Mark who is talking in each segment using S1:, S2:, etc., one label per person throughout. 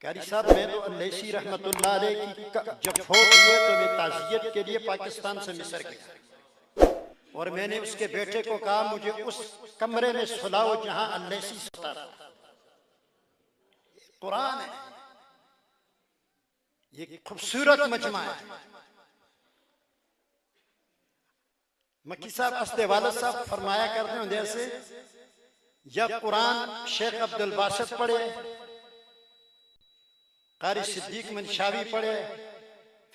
S1: कारी साहब, मैं तो अल्लैसी रहमतुल्लाह अलैह की जब फौत हुए तो मैं ताज़ियत के लिए पाकिस्तान से मिस्र गया और मैंने उसके बेटे को कहा मुझे उस कमरे में सुलाओ जहां अल्लैसी सोता था। कुरान है, ये खूबसूरत मजमा है। मक्की साहब अस्ते वालद साहब फरमाया करते हैं जैसे जब कुरान शेख अब्दुल बासित पढ़े, कारी सिद्दीक मंशावी पढ़े,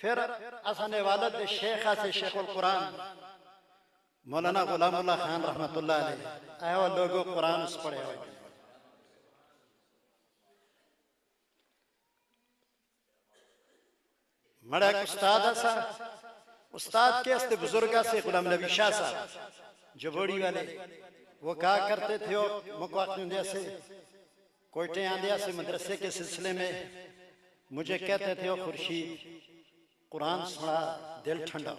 S1: फिर असन वालद शेखा से शेखुल कुरान मौलाना गुलामुल्लाह खान रहमतुल्लाह अलैह आए और लोगों कुरान पढ़े हुए। मड़ा उस्ताद सा उस्ताद के अस्ते बुजुर्गा से गुलाम नबी शाह साहब जो बड़ी वाले वो कहा करते थे जैसे कोयटे आंदिया से मदरसे के सिलसिले में मुझे कहते थे खुर्शीद कुरान सुना दिल ठंडा,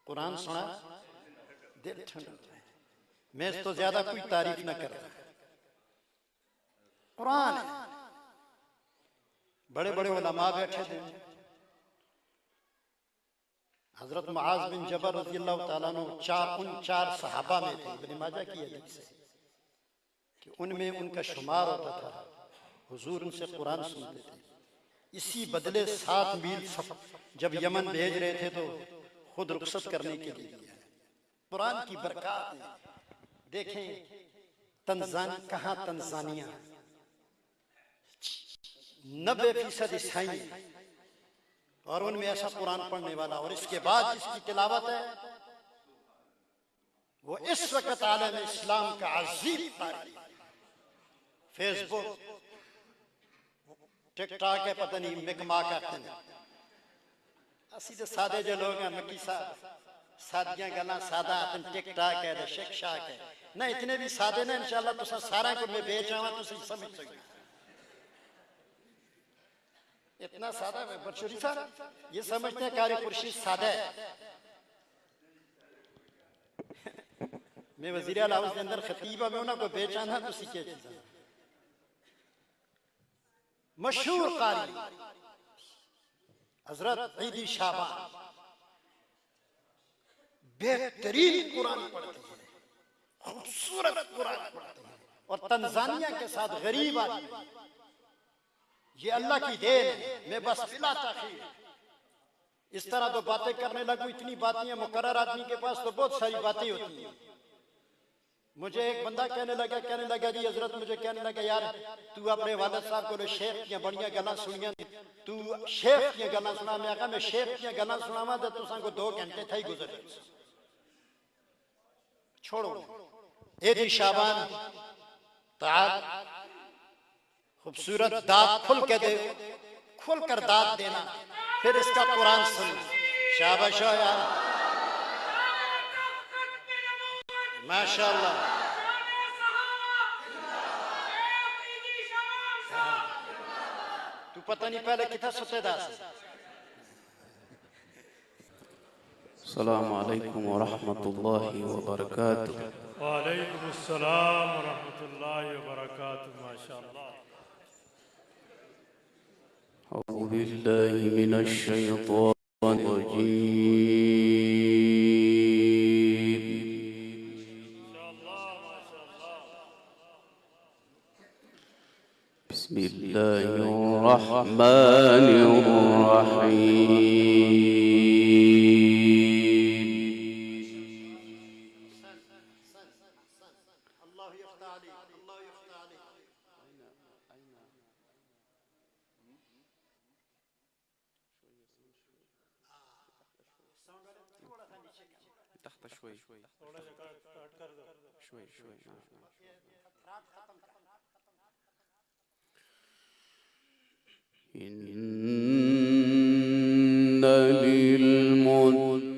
S1: कुरान सुना दिल ठंडा। मैं तो ज्यादा कोई तारीफ न कर, कुरान बड़े बड़े उलमा बैठे थे। हजरत मुआज बिन जबल रज़ियल्लाहु ताला अन्हु उन चार सहाबा में थे। इब्न माजा की हदीस है कि उनमें उनका शुमार होता था, हुजूर उनसे कुरान सुनते थे। इसी बदले 7 मील जब यमन भेज रहे थे तो खुद रुखसत करने के लिए कुरान की बरकत देखें। तंजानिया 90% ईसाई और उनमें ऐसा कुरान पढ़ने वाला, और इसके बाद इसकी तिलावत है वो इस वक्त आलम इस्लाम का अजीम तारीख। फेसबुक टिकटॉक है, पता नहीं मिकमा करते हैं। असी तो सादे जो लोग हैं मक्की साहब सादियां गल्लां सादा टिकटॉक है शेख शाक है ना, इतने भी सादे ने इंशाल्लाह तुसा सारा को मैं बेच आवा तुसी समझ सकते। इतना सादा है बरशरी साहब ये समझते हैं कारी खुर्शीद सादा है। मैं वजीर आला हाउस के अंदर खतीबा में उन्हें को बेचाना तो सीखे चीज़ मशहूर कारी हजरत ईदी शाबान बेहतरीन कुरान पढ़ते हैं, खूबसूरत कुरान पढ़ते हैं। और तंजानिया के साथ गरीब आदमी, ये अल्लाह की देन है। मैं बस बिला ताखीर इस तरह तो बातें करने लगूं, इतनी बातें मुकर्रर आदमी के पास तो बहुत सारी बातें होती हैं। मुझे एक बंदा कहने लगा जी हजरत मुझे कहने लगा यार तू अपने वालिद साहब को शेख की बढ़िया गल्लां सुनिया, तू शेख की गल्लां सुना। मैं कहा मैं शेख की गल्लां सुनावा तो तुसां को 2 घंटे थे ही गुजर छोड़ो। ईदी शाबान ताल खूबसूरत दांत खुल के दे, खुल कर दांत देना, फिर इसका कुरान सुनना। शाबाश हो यार, माशाअल्लाह। तू पता नहीं पहले कितना सतेदास।
S2: अस्सलामु अलैकुम व रहमतुल्लाहि व बरकातुहू।
S3: वालेकुम अस्सलाम व रहमतुल्लाहि व बरकातुहू। माशाअल्लाह।
S2: अऊज़ु बिल्लाहि मिनश शैतानिर रजीम। إن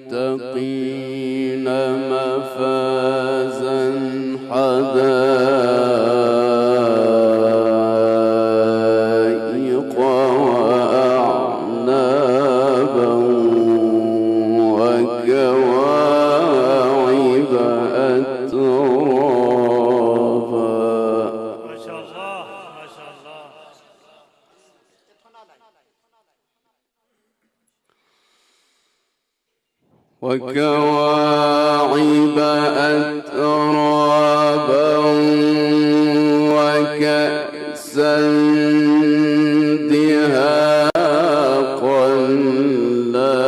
S2: للمتقين مفازا حدائق وأعنابا وكواعب أترابا.
S3: ما شاء الله ما माशाल्लाह
S2: وكواعب أترابا وكأسا دهاقا لا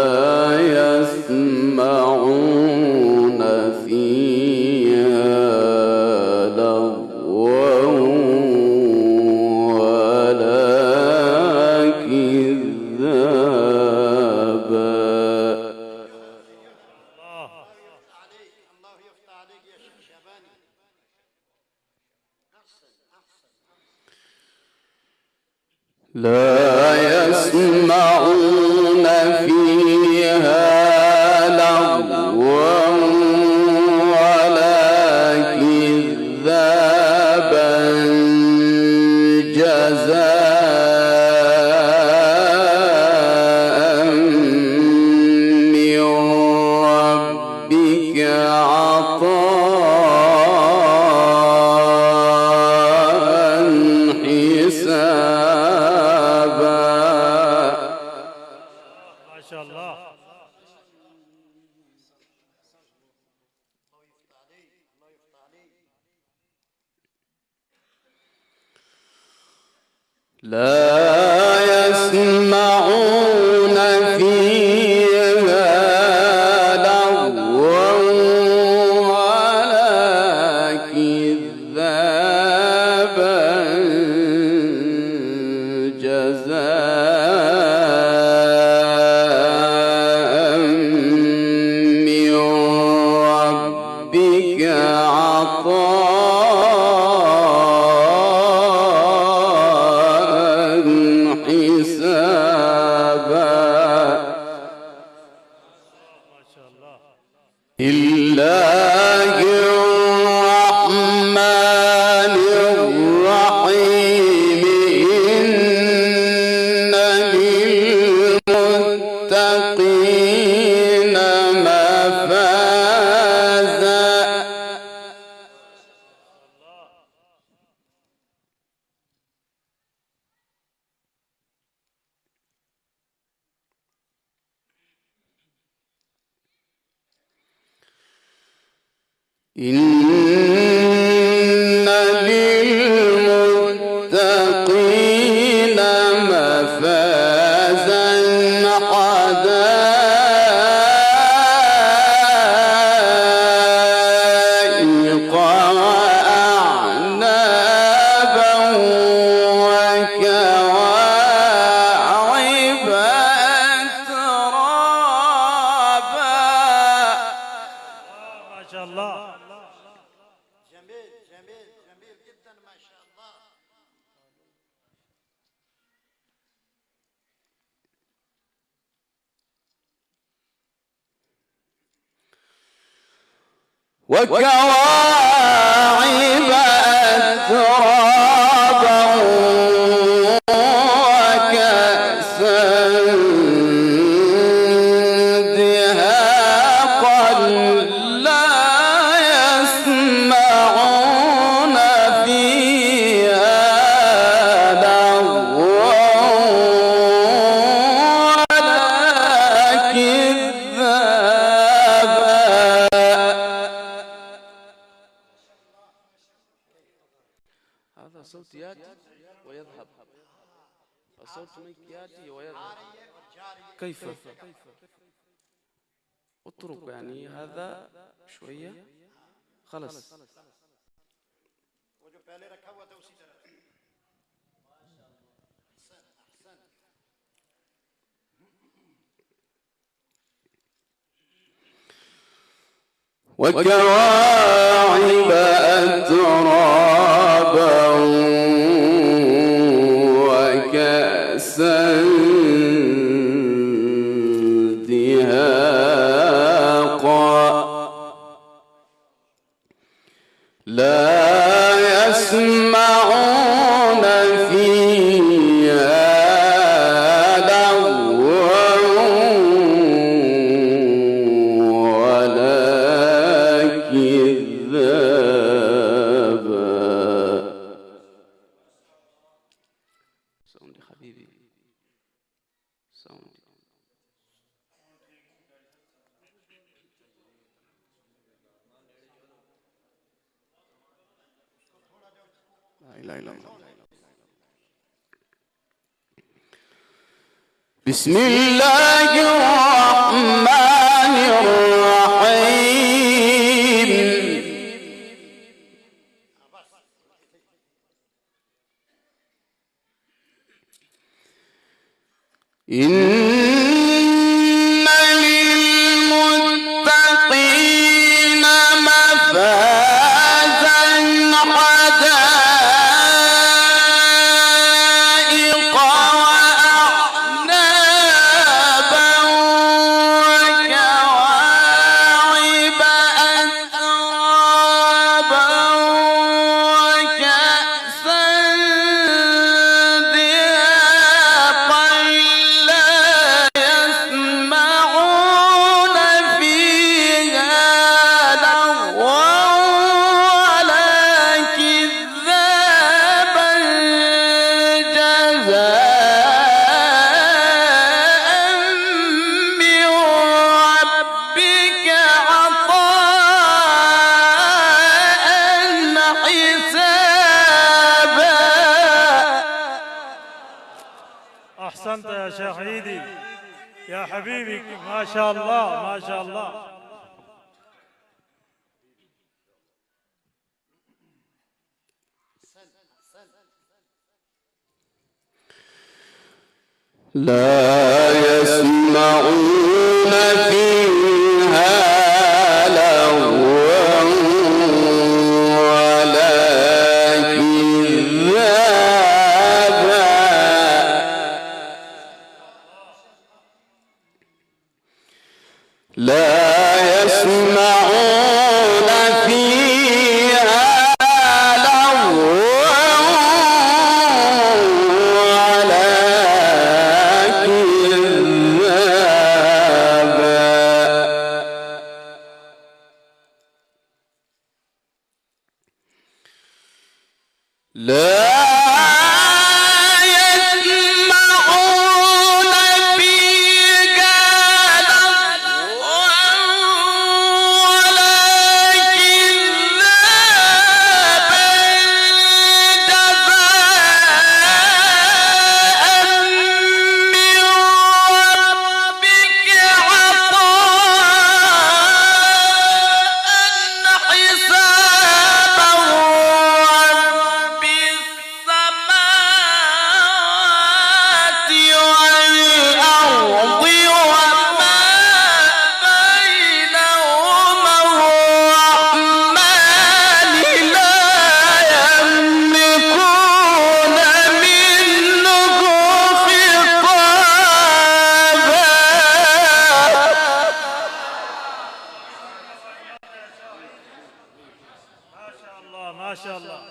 S2: يسمعون فيها لغوا ولا كذابا. لا يسمعون فيها لغوا ولا كذابا جزاء من ربك عطاء حسابا.
S3: माशाल्लाह
S2: لا يسمعون فيها لغوا ولا كذابا جزاء من ربك عطاء حسابا.
S3: माशाल्लाह
S2: الله الرحمن الرحيم إن للمتقين مفازا. إن للمتقين مفازا حدائق وأعنابا وكواعب أترابا.
S3: माशाल्लाह
S1: جميل جميل جميل جدا ما شاء الله.
S2: وكواعب أترابا وكأسا دهاقا لا يسمعون فيها لغوا ولا كذابا. هذا صوت ياتي ويذهب، الصوت منك ياتي ويذهب. كيف؟ اترك يعني هذا شوية خلص.
S1: वो जो पहले रखा हुआ था उसी तरह से.
S2: وكواعب أترابا وكأسا دهاقا لا يسمعون فيها لغوا ولا كذابا. ساوند يا حبيبي، ساوند. لا إله إلا الله. بسم الله الرحمن الرحيم. إن للمتقين مفازا حدائق وأعنابا وكواعب أترابا وكأسا دهاقا لا يسمعون فيها لغوا ولا كذابا جزاء من ربك عطاء حسابا.
S3: أحسنت يا شيخ عيدي يا حبيبي، ما شاء الله ما شاء الله.
S2: لا يسمعون فيها لغوا ولا كذابا. لا يسمعون فيها لغوا ولا كذابا. لا يسمعون فيها لغوا ولا كذابا جزاء من ربك عطاء حسابا. رب السماوات والأرض وما بينهما الرحمن لا يملكون منه خطابا.
S3: ما شاء الله ما شاء الله.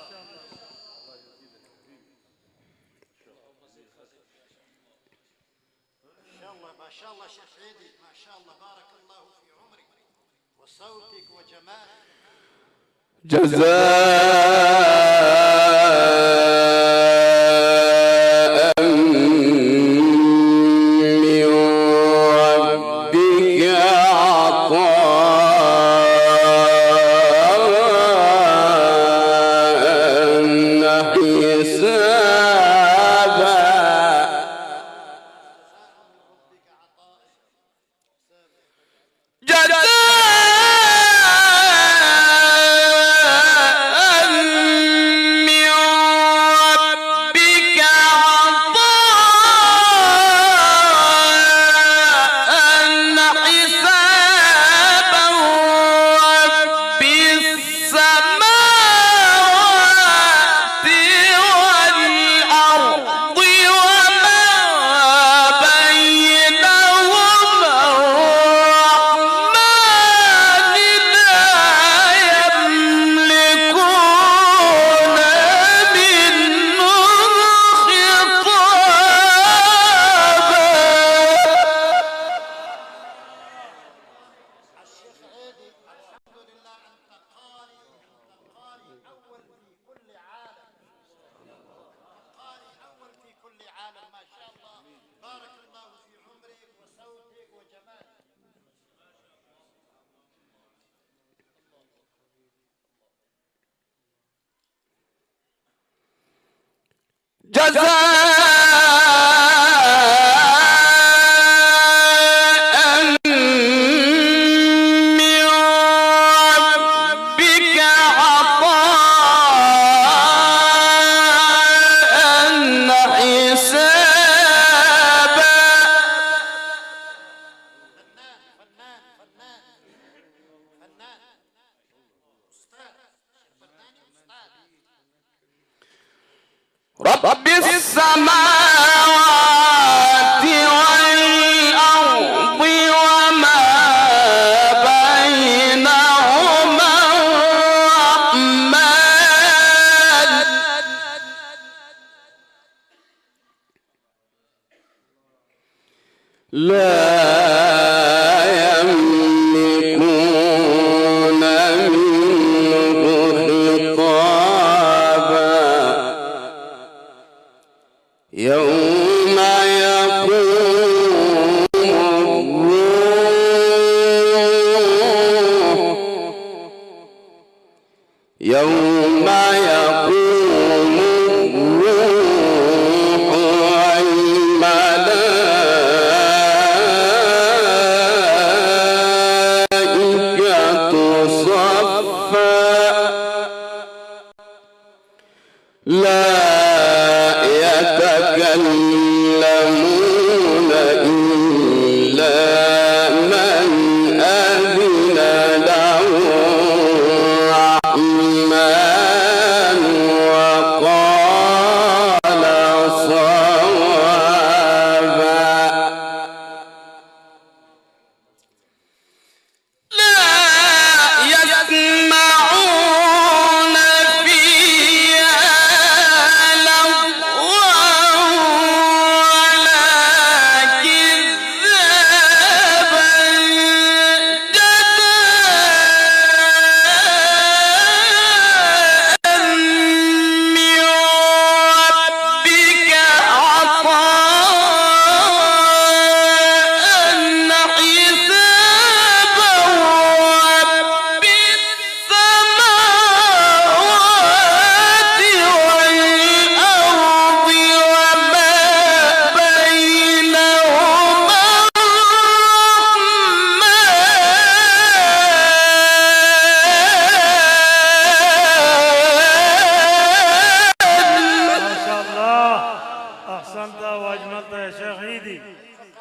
S1: ما شاء الله شيخ عيدي، ما شاء الله، بارك الله في عمرك وصوتك وجمالك.
S2: جزاء من ربك عطاء حسابا. جزاء رب السماوات والأرض وما بينهما الرحمن لا يملكون منه خطابا يوم يقوم الروح والملائكة صفا لا يتكلمون إلا من أذن له الرحمن وقال صوابا لا يسمعون فيها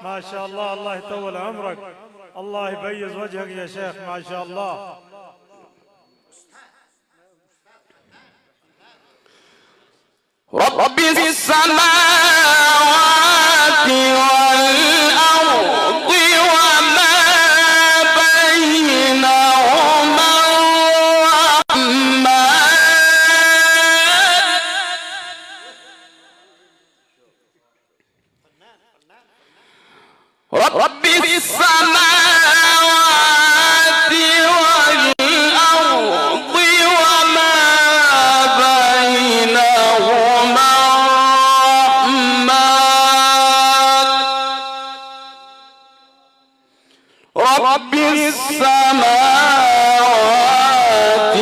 S3: ما شاء الله. الله يطول عمرك، الله يبيض وجهك يا شيخ، ما شاء الله.
S2: رب السماوات والأرض وما بينهما الرحمن رب السماوات والأرض وما بينهما الرحمن رب السماوات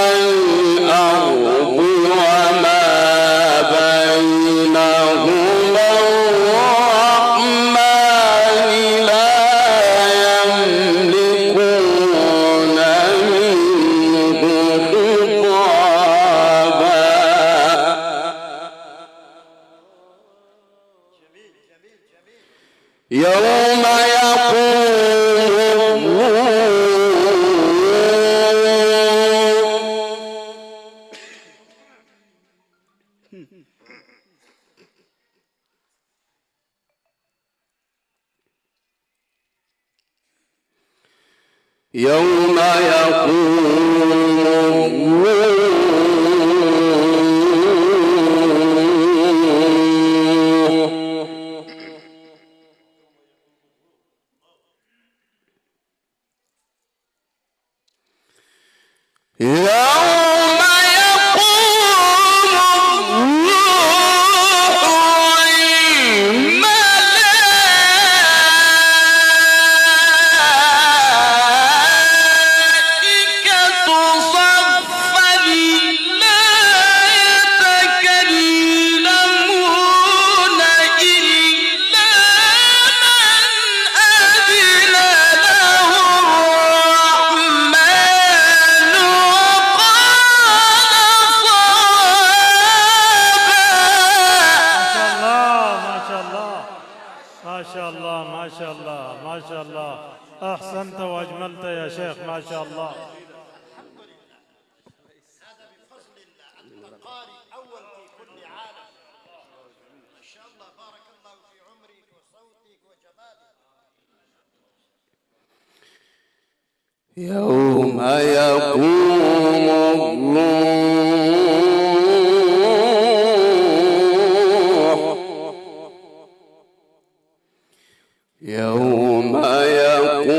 S2: والأرض وما بينهما الرحمن لا يملكون منه خطابا يوم يقوم يوم الروح
S3: شاء الله ما شاء الله. أحسنت وأجملت يا شيخ ما شاء الله.
S1: هذا بفضل الله. أنت قارئ أول في كل عالم ما شاء الله. بارك الله في عمرك وصوتك وجمالك.
S2: يوم يقوم الروح يوم يقوم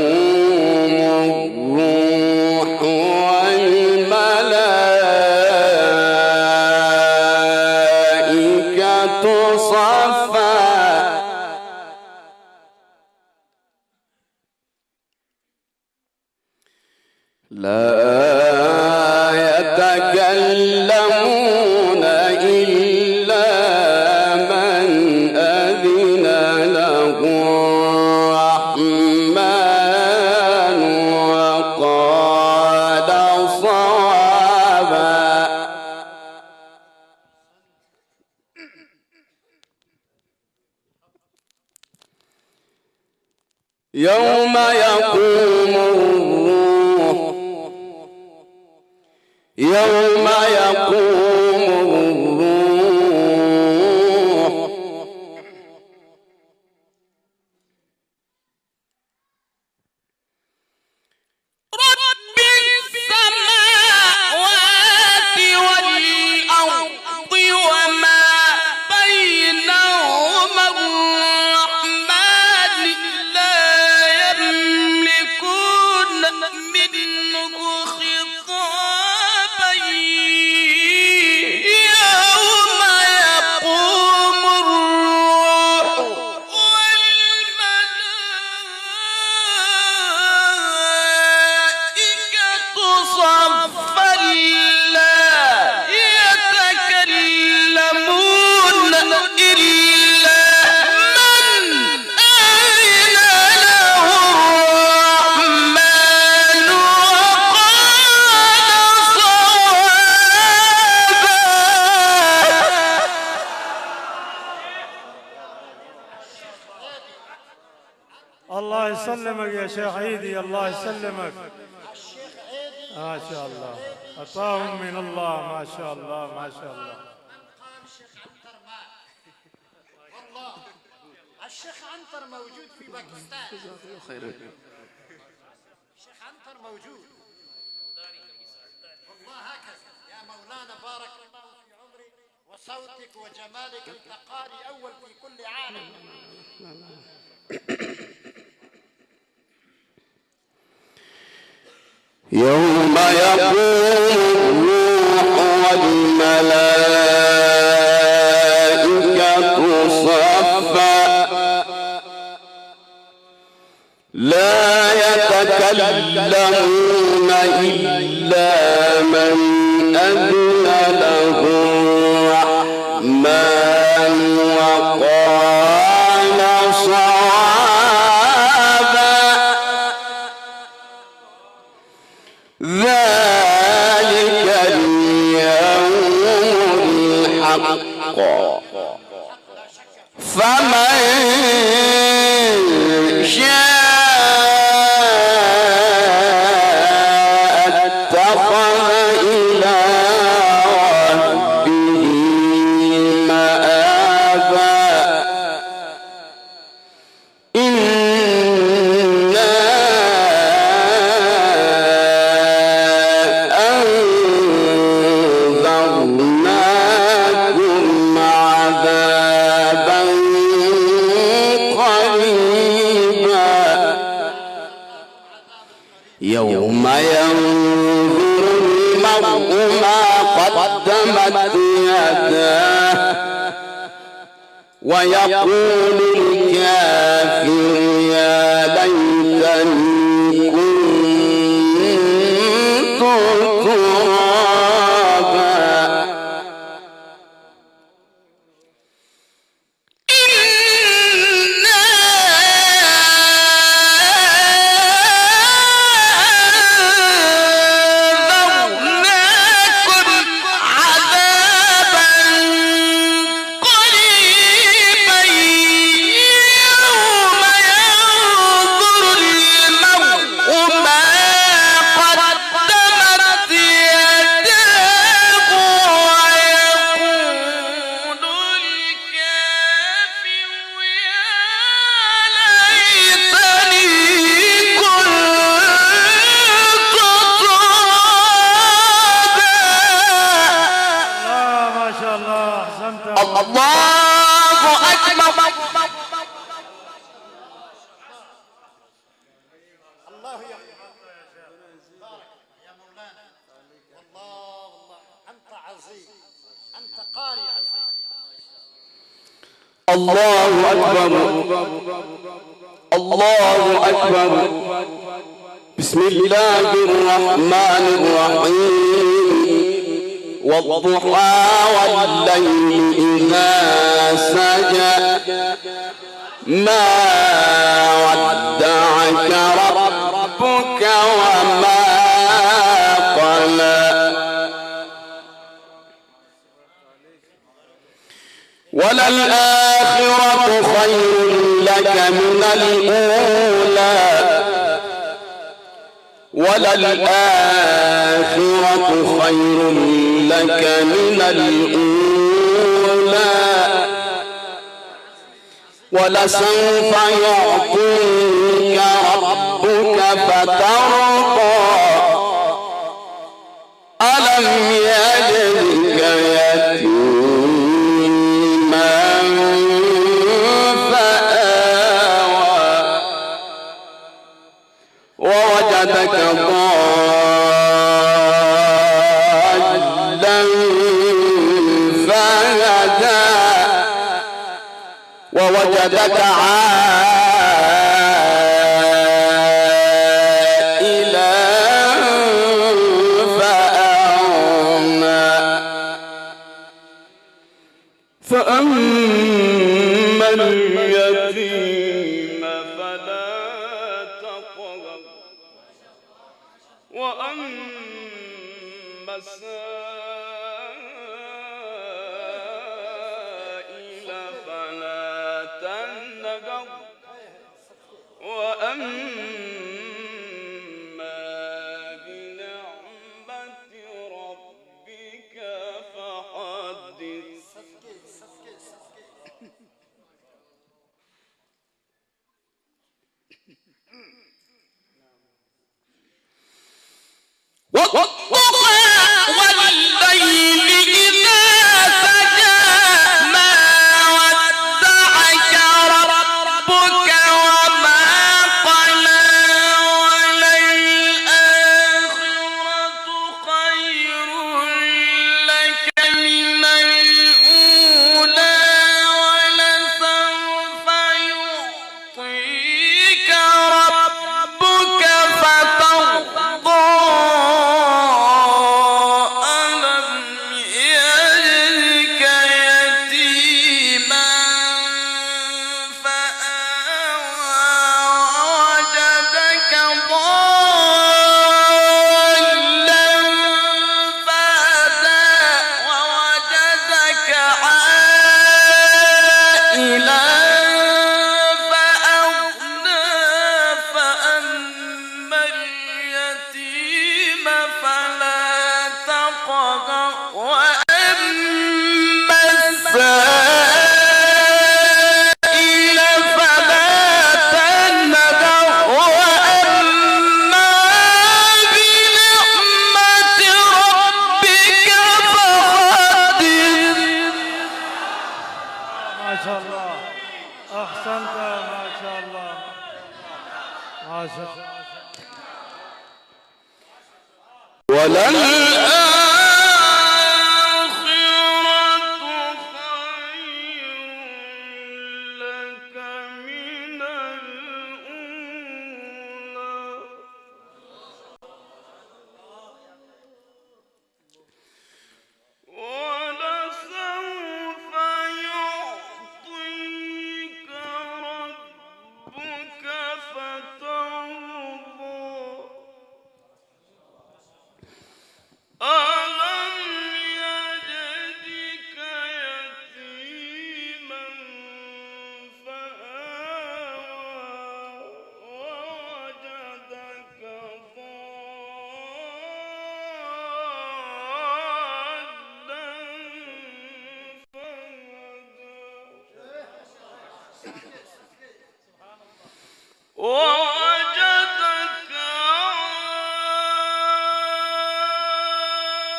S2: الروح والملائكة صفا لا يتكلمون إلا من أذن له الرحمن وقال صوابا. يوم يقوم الروح يوم يقوم الروح رب السماوات والأرض وما بينهما الرحمن لا يملكون منه خطابا يوم يقوم الروح والملائكة صفا لا يتكلمون إلا من أذن له الرحمن وقال صوابا.
S3: الله يسلمك يا شيخ عيدي، الله يسلمك.
S1: الشيخ عيدي
S3: ما شاء الله، عطاهم من الله ما شاء الله ما شاء الله.
S1: قال الشيخ عنتر مات. والله الشيخ عنتر موجود في باكستان. الشيخ عنتر موجود والله. هكذا يا مولانا بارك الله في عمرك وصوتك وجمالك. انت قارئ اول في كل عالم.
S2: يوم يقوم الروح والملائكة صفا لا يتكلمون إلا من أذن له الرحمن وقال صوابا. ذلك اليوم الحق فمن شاء اتخذ إلى ربه مآبا. إنا أنذرناكم عذابا قريبا يوم ينظر المرء ما قدمت يداه ويقول الكافر يا ليتني كنت ترابا. إنا أنذرناكم عذابا قريبا يوم الله أكبر الله أكبر. بسم الله الرحمن الرحيم. والضحى والليل إذا سجى ما ودعك ربك وما قلى وللآخرة خير لك من الأولى وللآخرة خير لك من الأولى ولسوف يعطيك ربك فترضى ألم يجدك يتيما فآوى ووجدك ضالا فهدى ووجدك عائلا فأغنى فأما اليتيم فلا تقهر وأما السائل فلا تنهر وأما بنعمة ربك فحدث. والضحى والليل إذا سجى ما ودعك ربك وما قلى وللآخرة خير لك من الأولى ولسوف يعطيك ربك فترضى
S3: ما شاء الله أحسنت ما شاء الله ما شاء الله.
S2: وللآخرة خير لك من الأولى ولسوف يعطيك ربك فترضى ألم يجدك يتيما فآوى ووجدك ضالا فهدى ووجدك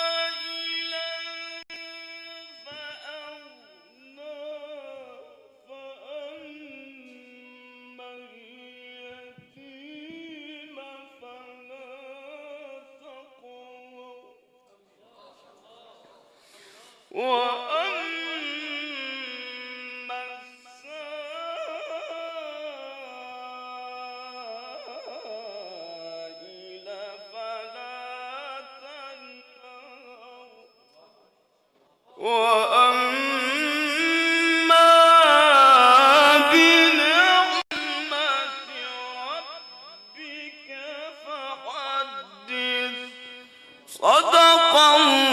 S2: عائلا فأغنى فأما اليتيم فلا تقهر وأما وأما بنعمة ربك فحدث. صدق الله